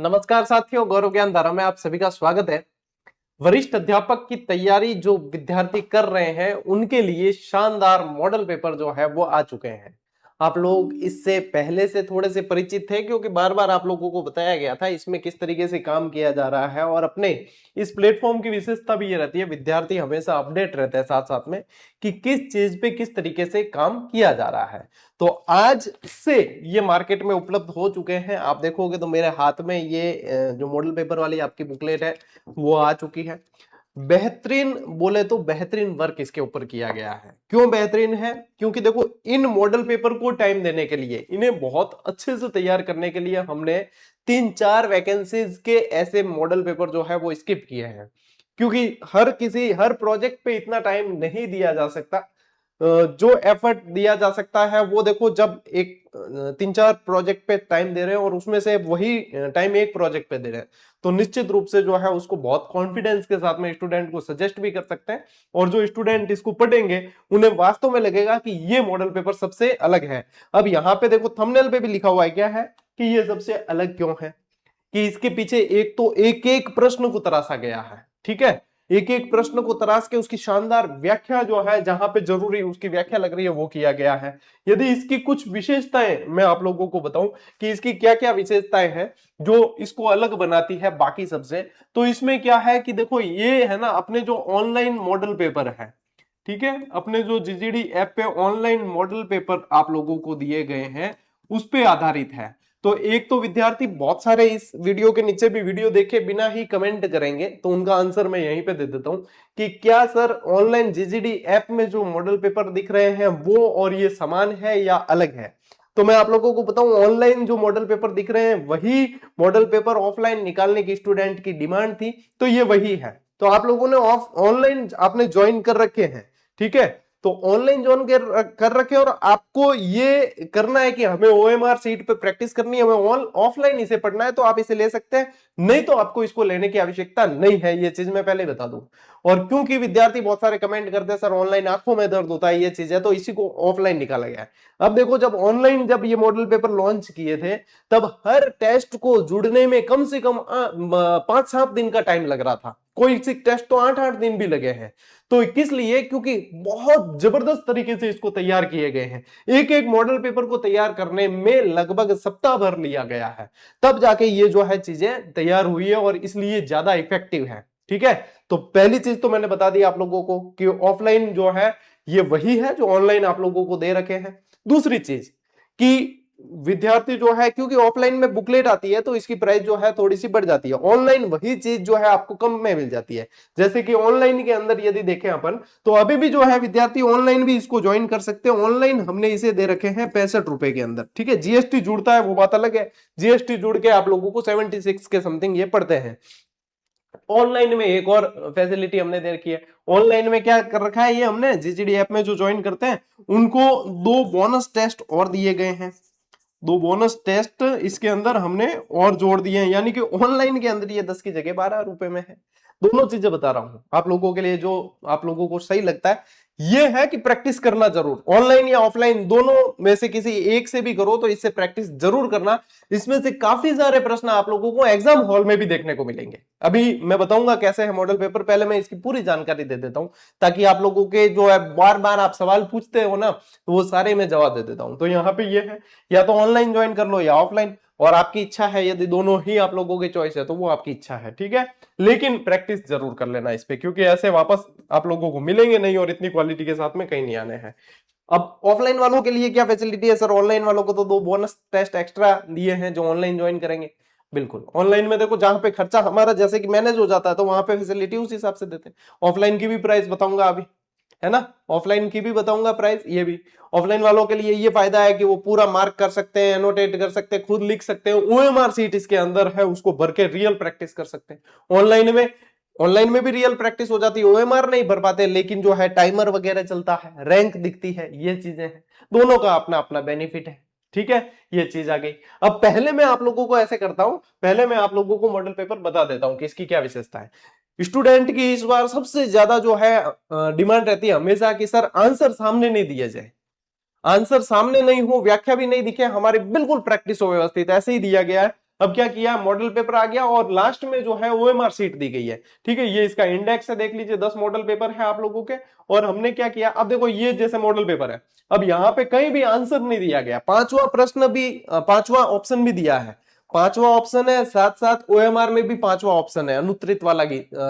नमस्कार साथियों, गौरव ज्ञान धारा में आप सभी का स्वागत है। वरिष्ठ अध्यापक की तैयारी जो विद्यार्थी कर रहे हैं उनके लिए शानदार मॉडल पेपर जो है वो आ चुके हैं। आप लोग इससे पहले से थोड़े से परिचित थे क्योंकि बार बार आप लोगों को बताया गया था इसमें किस तरीके से काम किया जा रहा है। और अपने इस प्लेटफॉर्म की विशेषता भी ये रहती है, विद्यार्थी हमेशा अपडेट रहते हैं साथ साथ में कि किस चीज पे किस तरीके से काम किया जा रहा है। तो आज से ये मार्केट में उपलब्ध हो चुके हैं। आप देखोगे तो मेरे हाथ में ये जो मॉडल पेपर वाली आपकी बुकलेट है वो आ चुकी है। बेहतरीन बोले तो बेहतरीन वर्क इसके ऊपर किया गया है। क्यों बेहतरीन है? क्योंकि देखो, इन मॉडल पेपर को टाइम देने के लिए, इन्हें बहुत अच्छे से तैयार करने के लिए हमने 3-4 वैकेंसीज के ऐसे मॉडल पेपर जो है वो स्किप किए हैं। क्योंकि हर प्रोजेक्ट पे इतना टाइम नहीं दिया जा सकता। जो एफर्ट दिया जा सकता है वो देखो, जब एक 3-4 प्रोजेक्ट पे टाइम दे रहे हैं और उसमें से वही टाइम एक प्रोजेक्ट पे दे रहे हैं, तो निश्चित रूप से जो है उसको बहुत कॉन्फिडेंस के साथ में स्टूडेंट को सजेस्ट भी कर सकते हैं। और जो स्टूडेंट इसको पढ़ेंगे उन्हें वास्तव में लगेगा कि ये मॉडल पेपर सबसे अलग है। अब यहाँ पे देखो, थंबनेल पे भी लिखा हुआ है क्या है कि ये सबसे अलग क्यों है, कि इसके पीछे एक तो एक एक प्रश्न को तराशा गया है। ठीक है, एक एक प्रश्न को तराश के उसकी शानदार व्याख्या जो है, जहां पे जरूरी उसकी व्याख्या लग रही है वो किया गया है। यदि इसकी कुछ विशेषताएं मैं आप लोगों को बताऊं कि इसकी क्या क्या विशेषताएं हैं जो इसको अलग बनाती है बाकी सबसे, तो इसमें क्या है कि देखो, ये है ना अपने जो ऑनलाइन मॉडल पेपर है, ठीक है, अपने जो जीजीडी ऐप पे ऑनलाइन मॉडल पेपर आप लोगों को दिए गए हैं उस पे आधारित है। तो एक तो विद्यार्थी बहुत सारे इस वीडियो के नीचे भी वीडियो देखे बिना ही कमेंट करेंगे, तो उनका आंसर मैं यहीं पे दे देता हूं कि क्या सर ऑनलाइन जीजीडी ऐप में जो मॉडल पेपर दिख रहे हैं वो और ये समान है या अलग है। तो मैं आप लोगों को बताऊं, ऑनलाइन जो मॉडल पेपर दिख रहे हैं वही मॉडल पेपर ऑफलाइन निकालने की स्टूडेंट की डिमांड थी, तो ये वही है। तो आप लोगों ने ऑनलाइन आपने ज्वाइन कर रखे हैं, ठीक है, तो ऑनलाइन ज्वाइन कर रखे और आपको ये करना है कि हमें ओएमआर सीट पे प्रैक्टिस करनी है, हमें ऑफलाइन इसे पढ़ना है, तो आप इसे ले सकते हैं। नहीं तो आपको इसको लेने की आवश्यकता नहीं है, ये चीज मैं पहले बता दूं। और क्योंकि विद्यार्थी बहुत सारे कमेंट करते हैं सर ऑनलाइन आंखों में दर्द होता है, ये चीज है, तो इसी को ऑफलाइन निकाला गया है। अब देखो, जब ये मॉडल पेपर लॉन्च किए थे तब हर टेस्ट को जुड़ने में कम से कम 5-7 दिन का टाइम लग रहा था। कोई सी टेस्ट तो 8-8 दिन भी लगे हैं। तो किस लिए? क्योंकि बहुत जबरदस्त तरीके से इसको तैयार किए गए हैं। एक एक मॉडल पेपर को तैयार करने में लगभग सप्ताह भर लिया गया है, तब जाके ये जो है चीजें तैयार हुई है और इसलिए ज्यादा इफेक्टिव है। ठीक है, तो पहली चीज तो मैंने बता दी आप लोगों को कि ऑफलाइन जो है ये वही है जो ऑनलाइन आप लोगों को दे रखे हैं। दूसरी चीज कि विद्यार्थी जो है, क्योंकि ऑफलाइन में बुकलेट आती है तो इसकी प्राइस जो है थोड़ी सी बढ़ जाती है, ऑनलाइन वही चीज जो है आपको कम में मिल जाती है। जैसे कि ऑनलाइन के अंदर यदि देखें अपन, तो अभी भी जो है विद्यार्थी ऑनलाइन भी इसको ज्वाइन कर सकते हैं। ऑनलाइन हमने इसे दे रखे हैं 65 रुपए के अंदर। ठीक है, जीएसटी जुड़ता है वो बात अलग है, जीएसटी जुड़ के आप लोगों को 76 के समथिंग ये पड़ते हैं। ऑनलाइन में एक और फैसिलिटी हमने दे रखी है। ऑनलाइन में क्या कर रखा है, ये हमने जीजीडी ऐप में जो ज्वाइन करते हैं उनको 2 बोनस टेस्ट और दिए गए हैं। 2 बोनस टेस्ट इसके अंदर हमने और जोड़ दिए हैं, यानी कि ऑनलाइन के अंदर ये 10 की जगह 12 रुपए में है। दोनों चीजें बता रहा हूं आप लोगों के लिए, जो आप लोगों को सही लगता है। ये है कि प्रैक्टिस करना जरूर, ऑनलाइन या ऑफलाइन दोनों में से किसी एक से भी करो तो इससे प्रैक्टिस जरूर करना। इसमें से काफी सारे प्रश्न आप लोगों को एग्जाम हॉल में भी देखने को मिलेंगे। अभी मैं बताऊंगा कैसे है मॉडल पेपर, पहले मैं इसकी पूरी जानकारी दे देता हूं ताकि आप लोगों के जो है बार बार आप सवाल पूछते हो ना, तो वो सारे मैं जवाब दे देता हूं। तो यहाँ पे ये है, या तो ऑनलाइन ज्वाइन कर लो या ऑफलाइन, और आपकी इच्छा है, यदि दोनों ही आप लोगों की चॉइस है तो वो आपकी इच्छा है। ठीक है, लेकिन प्रैक्टिस जरूर कर लेना इस पे, क्योंकि ऐसे वापस आप लोगों को मिलेंगे नहीं और इतनी क्वालिटी के साथ में कहीं नहीं आने हैं। अब ऑफलाइन वालों के लिए क्या फैसिलिटी है? सर ऑनलाइन वालों को तो 2 बोनस टेस्ट एक्स्ट्रा दिए हैं जो ऑनलाइन ज्वाइन करेंगे। बिल्कुल, ऑनलाइन में देखो जहां पे खर्चा हमारा जैसे कि मैनेज हो जाता है तो वहां पे फैसिलिटी उस हिसाब से देते हैं। ऑफलाइन की भी प्राइस बताऊंगा अभी, है ना, ऑफलाइन की भी बताऊंगा प्राइस। ये भी ऑफलाइन वालों के लिए ये फायदा है कि वो पूरा मार्क कर सकते हैं, एनोटेट कर सकते हैं, खुद लिख सकते हैं, ओएमआर सीट इसके अंदर है उसको भर के रियल प्रैक्टिस कर सकते हैं। ऑनलाइन में भी रियल प्रैक्टिस हो जाती है, ओएमआर नहीं भर पाते, लेकिन जो है टाइमर वगैरह चलता है, रैंक दिखती है, ये चीजें हैं। दोनों का अपना अपना बेनिफिट है। ठीक है, ये चीज आ गई। अब पहले मैं आप लोगों को ऐसे करता हूं, पहले मैं आप लोगों को मॉडल पेपर बता देता हूं कि इसकी क्या विशेषता है। स्टूडेंट की इस बार सबसे ज्यादा जो है डिमांड रहती है हमेशा कि सर आंसर सामने नहीं दिया जाए, आंसर सामने नहीं हो, व्याख्या भी नहीं दिखे, हमारी बिल्कुल प्रैक्टिस हो व्यवस्थित, ऐसे ही दिया गया है। अब क्या किया, मॉडल पेपर आ गया और लास्ट में जो है ओएमआर सीट दी गई है। ठीक है, ये इसका इंडेक्स है, देख लीजिए 10 मॉडल पेपर है आप लोगों के। और हमने क्या किया, अब देखो ये जैसे मॉडल पेपर है, अब यहाँ पे कहीं भी आंसर नहीं दिया गया, पांचवा प्रश्न भी, पांचवा ऑप्शन भी दिया है, पांचवा ऑप्शन है, साथ साथ ओएमआर में भी पांचवा ऑप्शन है अनुत्तरित वाला,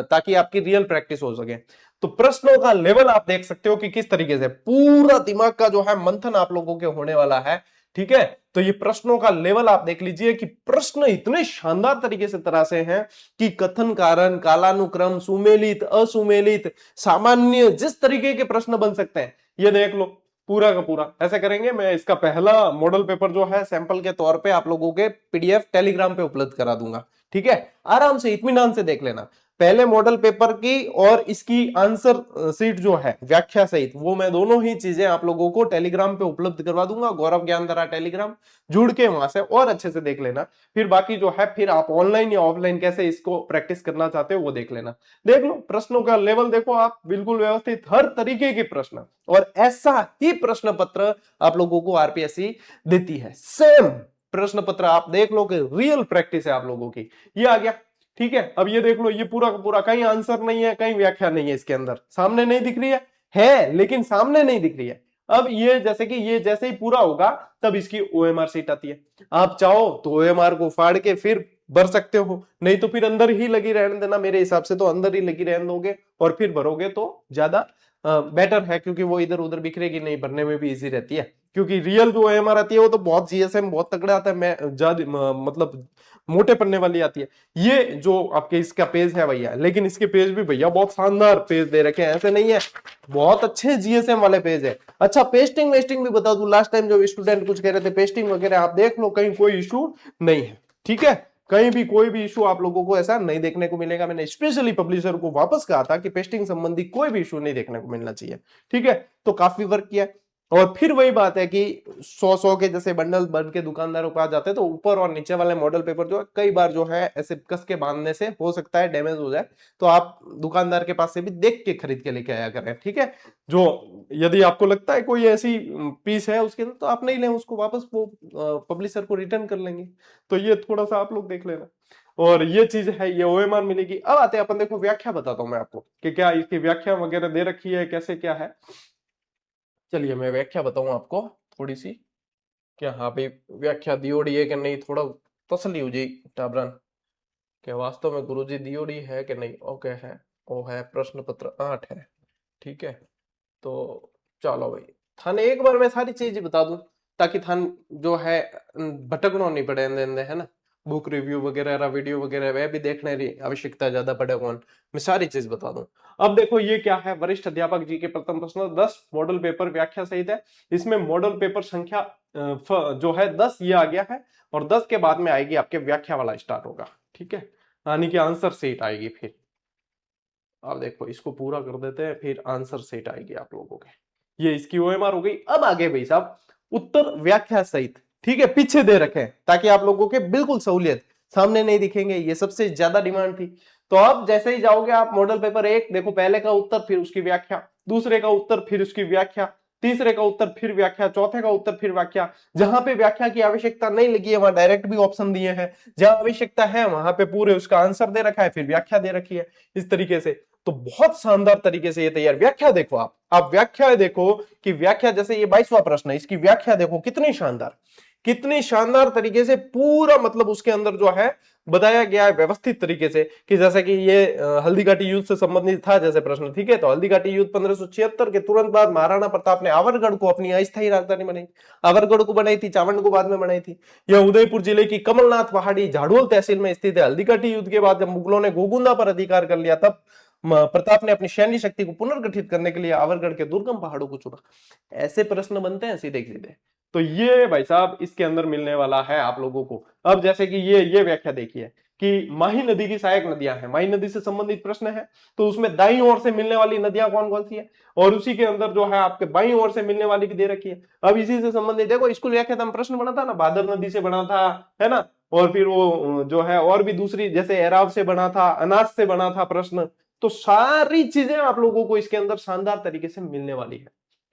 ताकि आपकी रियल प्रैक्टिस हो सके। तो प्रश्नों का लेवल आप देख सकते हो कि किस तरीके से पूरा दिमाग का जो है मंथन आप लोगों के होने वाला है। ठीक है, तो ये प्रश्नों का लेवल आप देख लीजिए कि प्रश्न इतने शानदार तरीके से तरह से हैं कि कथन कारण, कालानुक्रम, सुमेलित, असुमेलित, सामान्य, जिस तरीके के प्रश्न बन सकते हैं ये देख लो पूरा का पूरा। ऐसे करेंगे, मैं इसका पहला मॉडल पेपर जो है सैंपल के तौर पे आप लोगों के पीडीएफ टेलीग्राम पे उपलब्ध करा दूंगा। ठीक है, आराम से इत्मीनान से देख लेना। पहले मॉडल पेपर की और इसकी आंसर सीट जो है व्याख्या सहित, वो मैं दोनों ही चीजें आप लोगों को टेलीग्राम पे उपलब्ध करवा दूंगा। गौरव ज्ञानधारा टेलीग्राम, जुड़ के वहां से और अच्छे से देख लेना। फिर बाकी जो है फिर आप ऑनलाइन या ऑफलाइन कैसे इसको प्रैक्टिस करना चाहते हो वो देख लेना। देख लो प्रश्नों का लेवल देखो आप, बिल्कुल व्यवस्थित, हर तरीके के प्रश्न, और ऐसा ही प्रश्न पत्र आप लोगों को आरपीएससी देती है। सेम प्रश्न पत्र आप देख लो कि रियल प्रैक्टिस है आप लोगों की। ये आ गया। ठीक है, अब ये देख लो, ये पूरा का पूरा कहीं आंसर नहीं है, कहीं व्याख्या नहीं है, इसके अंदर सामने नहीं दिख रही है लेकिन सामने नहीं दिख रही है। अब ये जैसे कि ये जैसे ही पूरा होगा तब इसकी ओएमआर सीट आती है। आप चाहो तो ओएमआर को फाड़ के फिर भर सकते हो, नहीं तो फिर अंदर ही लगी रहने देना। मेरे हिसाब से तो अंदर ही लगी रहने दोगे और फिर भरोगे तो ज्यादा बेटर है, क्योंकि वो इधर उधर बिखरेगी नहीं, भरने में भी इजी रहती है। क्योंकि रियल जो ओएमआर आती है वो तो बहुत जीएसएम बहुत तगड़ा आता है, मैं ज्यादा मतलब मोटे पन्ने वाली आती है। ये जो आपके इसका पेज है भैया, लेकिन इसके पेज भी भैया बहुत शानदार पेज दे रखे हैं, ऐसे नहीं है, बहुत अच्छे जीएसएम वाले पेज है। अच्छा, पेस्टिंग वेस्टिंग भी बता दूं, लास्ट टाइम जो स्टूडेंट कुछ कह रहे थे पेस्टिंग वगैरह, आप देख लो कहीं कोई इशू नहीं है। ठीक है, कहीं भी कोई भी इशू आप लोगों को ऐसा नहीं देखने को मिलेगा। मैंने स्पेशली पब्लिशर को वापस कहा था कि पेस्टिंग संबंधी कोई भी इशू नहीं देखने को मिलना चाहिए। ठीक है, तो काफी वर्क किया। और फिर वही बात है कि 100 के जैसे बंडल बन के दुकानदारों के पास जाते हैं, तो ऊपर और नीचे वाले मॉडल पेपर जो है कई बार जो है ऐसे कस के बांधने से हो सकता है डैमेज हो जाए, तो आप दुकानदार के पास से भी देख के खरीद के लेके आया करें। ठीक है, जो यदि आपको लगता है कोई ऐसी पीस है उसके अंदर, तो आप नहीं लें उसको वापस, वो पब्लिशर को रिटर्न कर लेंगे। तो ये थोड़ा सा आप लोग देख लेना। और ये चीज है, ये ओएमआर मिलेगी। अब आते हैं अपन, देखो व्याख्या बताता हूं मैं आपको कि क्या इसकी व्याख्या वगैरह दे रखी है, कैसे क्या है। चलिए मैं व्याख्या बताऊं आपको थोड़ी सी, क्या हाँ भाई व्याख्या दियोड़ी है कि नहीं, थोड़ा तसली हो जी टाबरन, क्या वास्तव में गुरुजी दियोड़ी है कि नहीं। ओके है, वो है प्रश्न पत्र 8 है। ठीक है, तो चलो भाई, थाने एक बार मैं सारी चीज बता दूं ताकि थान जो है भटकना नहीं पड़े अंदर है ना। बुक रिव्यू वगैरह, वीडियो वगैरह वह भी देखने की आवश्यकता ज्यादा पड़े कौन, मैं सारी चीज बता दूं। अब देखो ये क्या है, वरिष्ठ अध्यापक जी के प्रथम प्रश्न 10 मॉडल पेपर व्याख्या सहित है। इसमें मॉडल पेपर संख्या जो है 10 ये आ गया है, और 10 के बाद में आएगी आपके व्याख्या वाला स्टार्ट होगा। ठीक है, यानी कि आंसर सीट आएगी। फिर अब देखो इसको पूरा कर देते हैं, फिर आंसर सीट आएगी आप लोगों के। ये इसकी ओएमआर हो गई। अब आगे भाई साहब उत्तर व्याख्या सहित। ठीक है, पीछे दे रखे हैं ताकि आप लोगों के बिल्कुल सहूलियत, सामने नहीं दिखेंगे, ये सबसे ज्यादा डिमांड थी। तो अब जैसे ही जाओगे आप मॉडल पेपर 1, देखो पहले का उत्तर फिर उसकी व्याख्या, दूसरे का उत्तर फिर उसकी व्याख्या, तीसरे का उत्तर फिर व्याख्या, चौथे का उत्तर फिर व्याख्या। जहां पे व्याख्या की आवश्यकता नहीं लगी है वहां डायरेक्ट भी ऑप्शन दिए हैं, जहां आवश्यकता है वहां पे पूरे उसका आंसर दे रखा है, फिर व्याख्या दे रखी है इस तरीके से। तो बहुत शानदार तरीके से ये तैयार। व्याख्या देखो आप व्याख्या देखो कि व्याख्या, जैसे ये 22वां प्रश्न है, इसकी व्याख्या देखो कितनी शानदार, कितनी शानदार तरीके से पूरा मतलब उसके अंदर जो है बताया गया है व्यवस्थित तरीके से। कि जैसे कि ये हल्दीघाटी युद्ध से संबंधित था जैसे प्रश्न। ठीक है, तो हल्दीघाटी युद्ध 1576 के तुरंत बाद महाराणा प्रताप ने आवरगढ़ को अपनी अस्थायी राजधानी बनाई। आवरगढ़ को बनाई थी, चावंड को बाद में बनाई थी। यह उदयपुर जिले की कमलनाथ पहाड़ी झाड़ोल तहसील में स्थित है। हल्दीघाटी युद्ध के बाद जब मुगलों ने गोगुंदा पर अधिकार कर लिया, तब प्रताप ने अपनी सैन्य शक्ति को पुनर्गठित करने के लिए आवरगढ़ के दुर्गम पहाड़ों को चुना। ऐसे प्रश्न बनते हैं सीधे सीधे। तो ये भाई साहब इसके अंदर मिलने वाला है आप लोगों को। अब जैसे कि ये व्याख्या देखिए कि माही नदी की सहायक नदियां हैं, माही नदी से संबंधित प्रश्न है, तो उसमें दाईं ओर से मिलने वाली नदियां कौन कौन सी है, और उसी के अंदर जो है आपके बाईं ओर से मिलने वाली भी दे रखी है। अब इसी से संबंधित देखो स्कूल व्याख्या में प्रश्न बना था ना, भादर नदी से बना था, है ना, और फिर वो जो है और भी दूसरी जैसे एराव से बना था, अनाज से बना था प्रश्न। तो सारी चीजें आप लोगों को इसके अंदर शानदार तरीके से मिलने वाली है।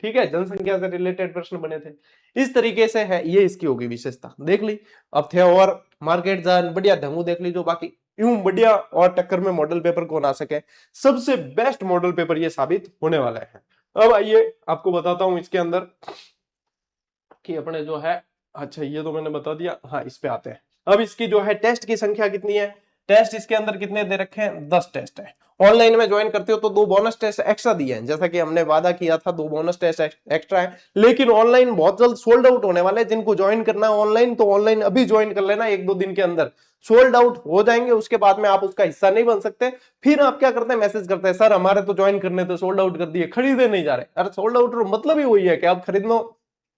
ठीक है, जनसंख्या से रिलेटेड प्रश्न बने थे। इस तरीके से है, ये इसकी होगी विशेषता, देख ली। अब थे और मार्केट जान बढ़िया ढंगू देख ली, जो बाकी यूं बढ़िया और टक्कर में मॉडल पेपर कौन आ सके, सबसे बेस्ट मॉडल पेपर ये साबित होने वाला है। अब आइए आपको बताता हूं इसके अंदर कि अपने जो है, अच्छा ये तो मैंने बता दिया, हाँ इस पे आते हैं। अब इसकी जो है टेस्ट की संख्या कितनी है, टेस्ट इसके अंदर कितने दे रखे हैं, 10 टेस्ट है। ऑनलाइन में ज्वाइन करते हो तो 2 बोनस टेस्ट एक्स्ट्रा दिए हैं, जैसा कि हमने वादा किया था, 2 बोनस टेस्ट एक्स्ट्रा है। लेकिन ऑनलाइन बहुत जल्द सोल्ड आउट होने वाले हैं। जिनको ज्वाइन करना है ऑनलाइन, तो ऑनलाइन अभी ज्वाइन कर लेना, 1-2 दिन के अंदर सोल्ड आउट हो जाएंगे। उसके बाद में आप उसका हिस्सा नहीं बन सकते। फिर आप क्या करते हैं, मैसेज करते हैं, सर हमारे तो ज्वाइन करने थे, सोल्ड आउट कर दिए, खरीदे नहीं जा रहे। अरे सोल्ड आउट मतलब ही वही है कि आप खरीदना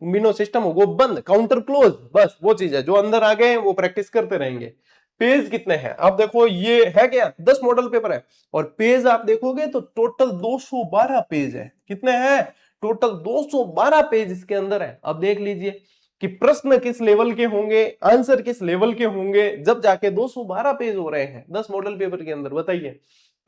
मिनो सिस्टम हो, वो बंद, काउंटर क्लोज, बस वो चीज है। जो अंदर आ गए वो प्रैक्टिस करते रहेंगे। पेज कितने हैं, अब देखो, ये है क्या, 10 मॉडल पेपर है, और पेज आप देखोगे तो टोटल 212 पेज है। कितने हैं, टोटल 212 पेज इसके अंदर है। अब देख लीजिए कि प्रश्न किस लेवल के होंगे, आंसर किस लेवल के होंगे, जब जाके 212 पेज हो रहे हैं 10 मॉडल पेपर के अंदर। बताइए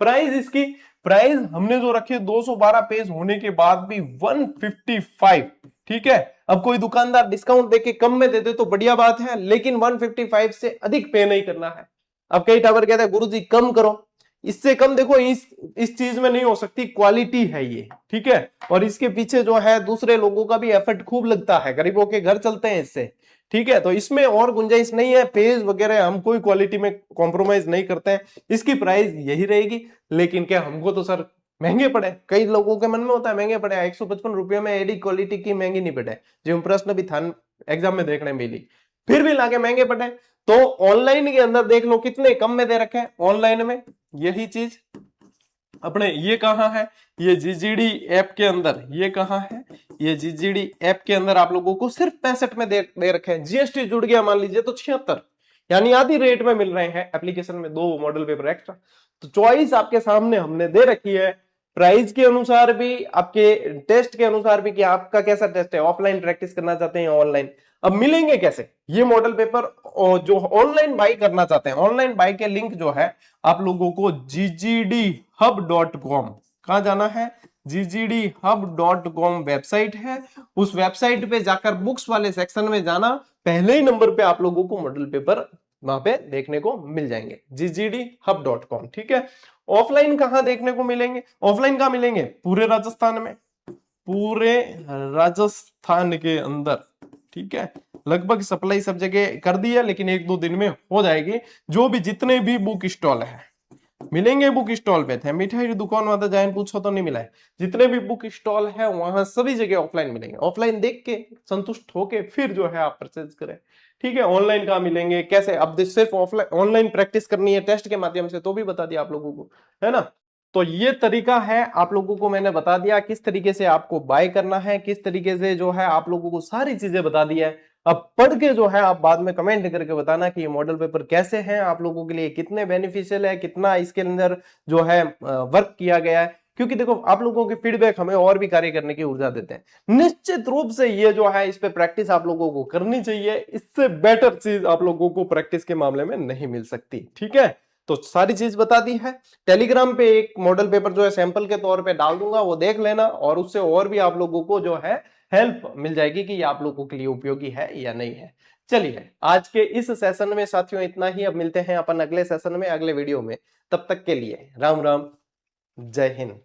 प्राइस इसकी, प्राइस हमने जो रखे 212 पेज होने के बाद भी 155। ठीक है, अब कोई दुकानदार डिस्काउंट देके कम में दे दे तो बढ़िया बात है, लेकिन 155 से अधिक पे नहीं करना है। अब कई टावर कहते हैं गुरुजी कम करो, इससे कम देखो इस चीज में नहीं हो सकती, क्वालिटी है ये। ठीक है, और इसके पीछे जो है दूसरे लोगों का भी एफर्ट खूब लगता है, गरीबों के घर चलते हैं इससे। ठीक है, तो इसमें और गुंजाइश नहीं है। पेज वगैरह हम कोई क्वालिटी में कॉम्प्रोमाइज नहीं करते हैं, इसकी प्राइस यही रहेगी। लेकिन क्या हमको तो सर महंगे पड़े, कई लोगों के मन में होता है महंगे पड़े, 155 रुपये में एडी क्वालिटी की महंगी नहीं पड़े, जो प्रश्न भी था एग्जाम में देखने मिली, फिर भी लाके महंगे पड़े। तो ऑनलाइन के अंदर देख लो कितने कम में दे रखे हैं ऑनलाइन में, यही चीज अपने ये कहां है, ये जीजीडी ऐप के अंदर, ये कहां है, ये जीजीडी ऐप के अंदर आप लोगों को सिर्फ 65 में दे रखे हैं। जीएसटी जुड़ गया मान लीजिए तो 76, यानी आधी रेट में मिल रहे हैं एप्लीकेशन में 2 मॉडल पेपर एक्स्ट्रा। तो चॉइस आपके सामने हमने दे रखी है, प्राइस के अनुसार भी, आपके टेस्ट के अनुसार भी, कि आपका कैसा टेस्ट है, ऑफलाइन प्रैक्टिस करना चाहते हैं ऑनलाइन। अब मिलेंगे कैसे ये मॉडल पेपर, और जो ऑनलाइन बाई करना चाहते हैं, ऑनलाइन बाई के लिंक जो है आप लोगों को ggdhub.com, कहां जाना है, ggdhub.com वेबसाइट है, उस वेबसाइट पे जाकर बुक्स वाले सेक्शन में जाना, पहले ही नंबर पे आप लोगों को मॉडल पेपर वहां पे देखने को मिल जाएंगे, ggdhub.com। ठीक है, ऑफलाइन कहां देखने को मिलेंगे, ऑफलाइन कहां मिलेंगे, पूरे राजस्थान में, पूरे राजस्थान के अंदर। ठीक है, लगभग सप्लाई सब जगह कर दी है, लेकिन 1-2 दिन में हो जाएगी। जो भी जितने भी बुक स्टॉल है मिलेंगे, बुक स्टॉल पे थे, मिठाई की दुकान वाला जाए पूछो तो नहीं मिला है, जितने भी बुक स्टॉल है वहां सभी जगह ऑफलाइन मिलेंगे। ऑफलाइन देख के संतुष्ट होके फिर जो है आप परचेज करें। ठीक है, ऑनलाइन कहां मिलेंगे, कैसे, अब सिर्फ ऑफलाइन ऑनलाइन प्रैक्टिस करनी है टेस्ट के माध्यम से, तो भी बता दिया आप लोगों को, है ना। तो ये तरीका है, आप लोगों को मैंने बता दिया किस तरीके से आपको बाय करना है, किस तरीके से जो है आप लोगों को सारी चीजें बता दी है। अब पढ़ के जो है आप बाद में कमेंट करके बताना कि ये मॉडल पेपर कैसे हैं, आप लोगों के लिए कितने बेनिफिशियल है, कितना इसके अंदर जो है वर्क किया गया है। क्योंकि देखो आप लोगों के फीडबैक हमें और भी कार्य करने की ऊर्जा देते हैं। निश्चित रूप से ये जो है इस पे प्रैक्टिस आप लोगों को करनी चाहिए, इससे बेटर चीज आप लोगों को प्रैक्टिस के मामले में नहीं मिल सकती। ठीक है, तो सारी चीज बता दी है। टेलीग्राम पे एक मॉडल पेपर जो है सैंपल के तौर पे डाल दूंगा, वो देख लेना, और उससे और भी आप लोगों को जो है हेल्प मिल जाएगी कि ये आप लोगों के लिए उपयोगी है या नहीं है। चलिए आज के इस सेशन में साथियों इतना ही, अब मिलते हैं अपन अगले सेशन में, अगले वीडियो में। तब तक के लिए राम राम, जय हिंद।